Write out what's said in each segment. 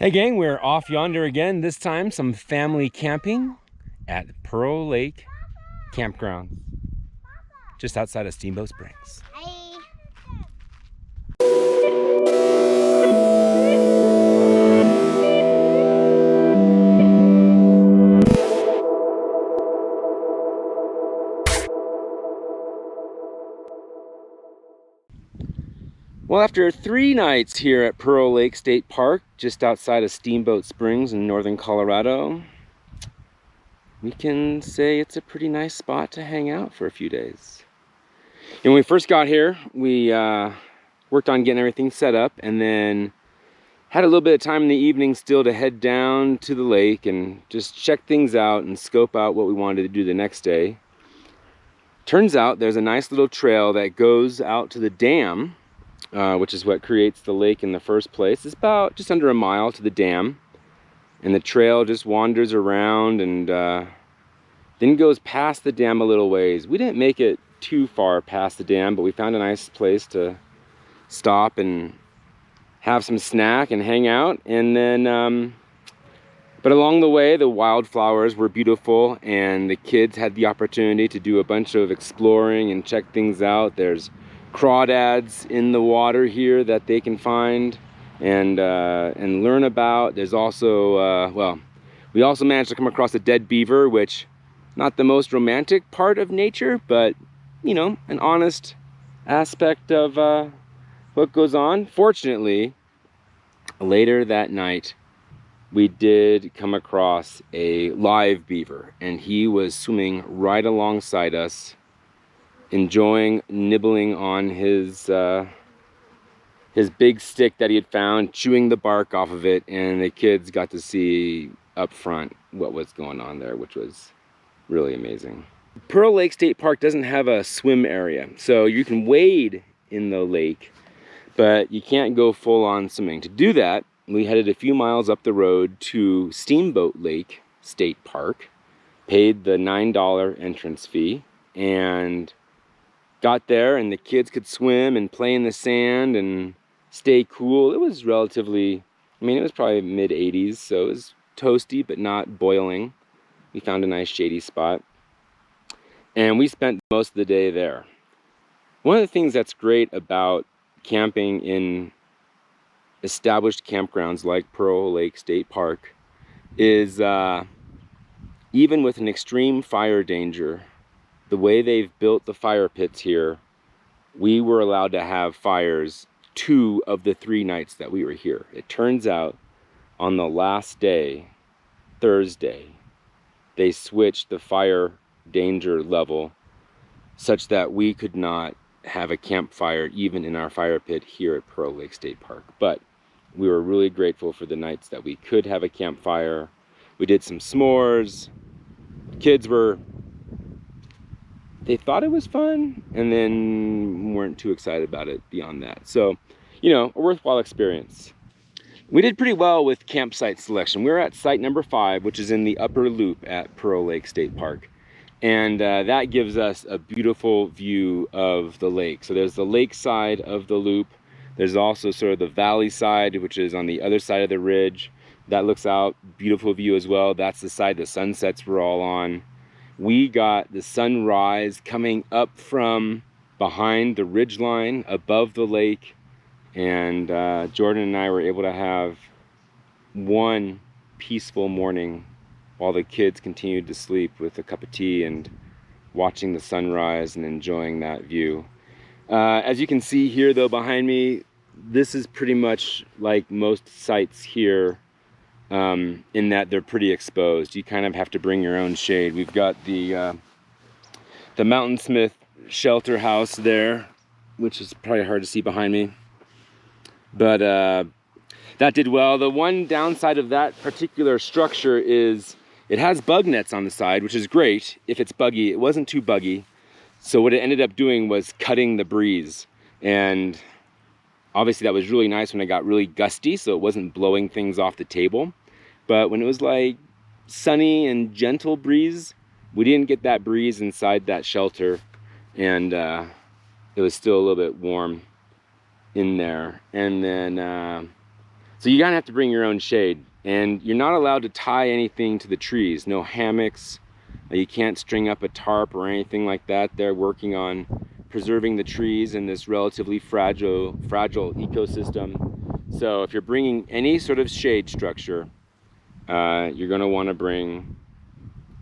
Hey gang, we're off yonder again. This time some family camping at Pearl Lake Campground, just outside of Steamboat Springs. Hi. Well, after 3 nights here at Pearl Lake State Park, just outside of Steamboat Springs in northern Colorado, we can say it's a pretty nice spot to hang out for a few days. And when we first got here, we worked on getting everything set up, and then had a little bit of time in the evening still to head down to the lake and just check things out and scope out what we wanted to do the next day. Turns out there's a nice little trail that goes out to the dam, which is what creates the lake in the first place. It's about just under a mile to the dam, and the trail just wanders around and then goes past the dam a little ways. We didn't make it too far past the dam, but we found a nice place to stop and have some snack and hang out. And then but along the way, the wildflowers were beautiful, and the kids had the opportunity to do a bunch of exploring and check things out. There's crawdads in the water here that they can find and learn about. There's also well, we also managed to come across a dead beaver, which not the most romantic part of nature, but you know, an honest aspect of what goes on. Fortunately, later that night, we did come across a live beaver, and he was swimming right alongside us, enjoying nibbling on his big stick that he had found, chewing the bark off of it, and the kids got to see up front what was going on there, which was really amazing. Pearl Lake State Park doesn't have a swim area, so you can wade in the lake, but you can't go full-on swimming. To do that, we headed a few miles up the road to Steamboat Lake State Park, paid the $9 entrance fee, and got there, and the kids could swim and play in the sand and stay cool. It was relatively, I mean, it was probably mid-80s, so it was toasty but not boiling. We found a nice shady spot, and we spent most of the day there. One of the things that's great about camping in established campgrounds like Pearl Lake State Park is even with an extreme fire danger, the way they've built the fire pits here, we were allowed to have fires 2 of the 3 nights that we were here. It turns out on the last day, Thursday, they switched the fire danger level such that we could not have a campfire even in our fire pit here at Pearl Lake State Park. But we were really grateful for the nights that we could have a campfire. We did some s'mores. Kids they thought it was fun and then weren't too excited about it beyond that. So, you know, a worthwhile experience. We did pretty well with campsite selection. We're at site number 5, which is in the upper loop at Pearl Lake State Park. And that gives us a beautiful view of the lake. So there's the lake side of the loop. There's also sort of the valley side, which is on the other side of the ridge. That looks out, beautiful view as well. That's the side the sunsets were all on. We got the sunrise coming up from behind the ridge line above the lake. And Jordan and I were able to have one peaceful morning while the kids continued to sleep with a cup of tea and watching the sunrise and enjoying that view. As you can see here though behind me, this is pretty much like most sites here in that they're pretty exposed. You kind of have to bring your own shade. We've got the Mountainsmith shelter house there, which is probably hard to see behind me. But that did well. The one downside of that particular structure is it has bug nets on the side, which is great if it's buggy. It wasn't too buggy. So what it ended up doing was cutting the breeze. And obviously that was really nice when it got really gusty, so it wasn't blowing things off the table. But when it was like sunny and gentle breeze, we didn't get that breeze inside that shelter. And it was still a little bit warm in there. And then So you're gonna have to bring your own shade, and you're not allowed to tie anything to the trees. No hammocks. You can't string up a tarp or anything like that. They're working on preserving the trees in this relatively fragile ecosystem. So if you're bringing any sort of shade structure, you're gonna wanna bring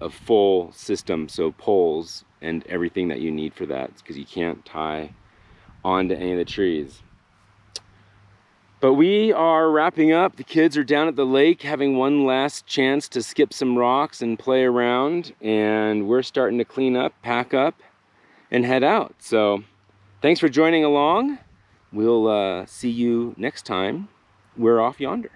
a full system, so poles and everything that you need for that, because you can't tie onto any of the trees. But we are wrapping up. The kids are down at the lake having one last chance to skip some rocks and play around, and we're starting to clean up, pack up, and head out. So thanks for joining along. We'll see you next time. We're off yonder.